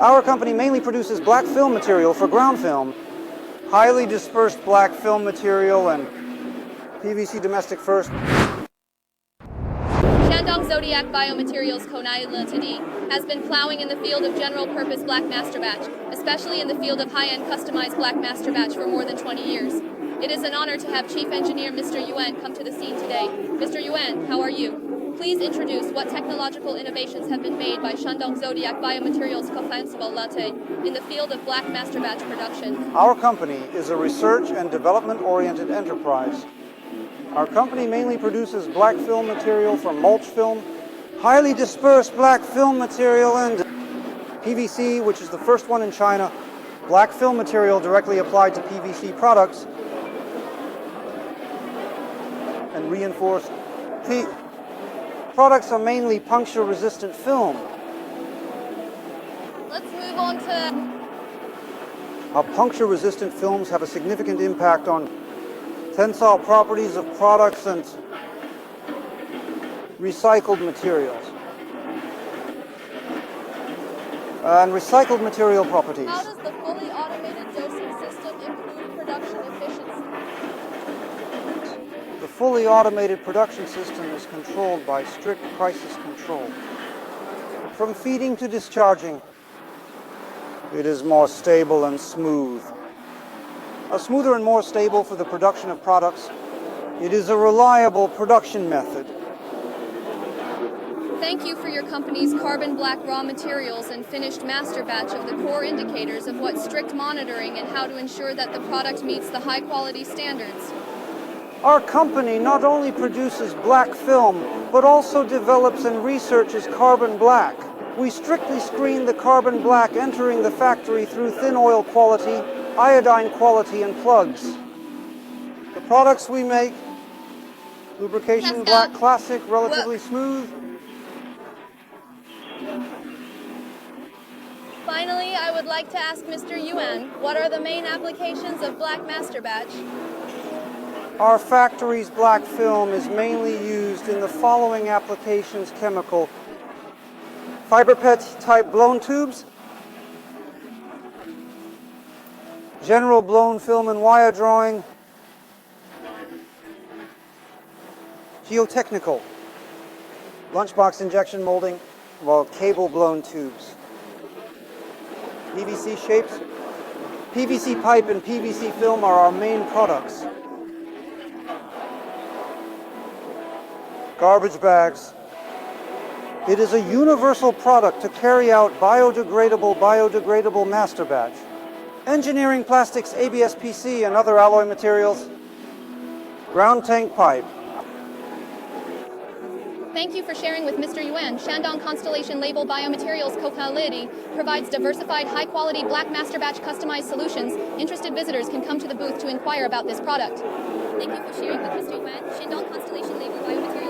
Our company mainly produces black film material for ground film, highly dispersed black film material, and PVC domestic first. Shandong Zodiac Biomaterials Coord Ltd. has been plowing in the field of general-purpose black masterbatch, especially in the field of high-end customized black masterbatch for more than 20 years. It is an honor to have Chief Engineer Mr. Yuan come to the scene today. Mr. Yuan, how are you? Please introduce what technological innovations have been made by Shandong Zodiac Biomaterials Coord Ltd. in the field of black masterbatch production. Our company is a research and development-oriented enterprise. Our company mainly produces black film material for mulch film, highly dispersed black film material, and PVC, which is the first one in China, black film material directly applied to PVC products, and reinforced. Products are mainly puncture-resistant film. Let's move on to... Our puncture-resistant films have a significant impact on tensile properties of products and recycled materials. And recycled material properties. How does the fully automated dosing system improve production efficiency? The fully automated production system is controlled by strict crisis control. From feeding to discharging, it is more stable and smooth. Smoother and more stable for the production of products. It is a reliable production method. Thank you for your company's carbon black raw materials and finished master batch of the core indicators of what strict monitoring and how to ensure that the product meets the high quality standards. Our company not only produces black film, but also develops and researches carbon black. We strictly screen the carbon black entering the factory through thin oil quality, iodine quality, and plugs. The products we make, lubrication black classic, relatively smooth. Finally, I would like to ask Mr. Yuan, what are the main applications of black masterbatch? Our factory's black film is mainly used in the following applications: chemical, fiber PET type blown tubes, general blown film and wire drawing, geotechnical, lunchbox injection molding, well, cable blown tubes, PVC shapes. PVC pipe and PVC film are our main products. Garbage bags. It is a universal product to carry out biodegradable masterbatch. Engineering plastics, ABS PC, and other alloy materials. Ground tank pipe. Thank you for sharing with Mr. Yuan. Shandong Constellation Label Biomaterials Coord Ltd. provides diversified, high-quality black masterbatch customized solutions. Interested visitors can come to the booth to inquire about this product. Thank you for sharing with Mr. Yuan. Shandong Constellation Label Biomaterials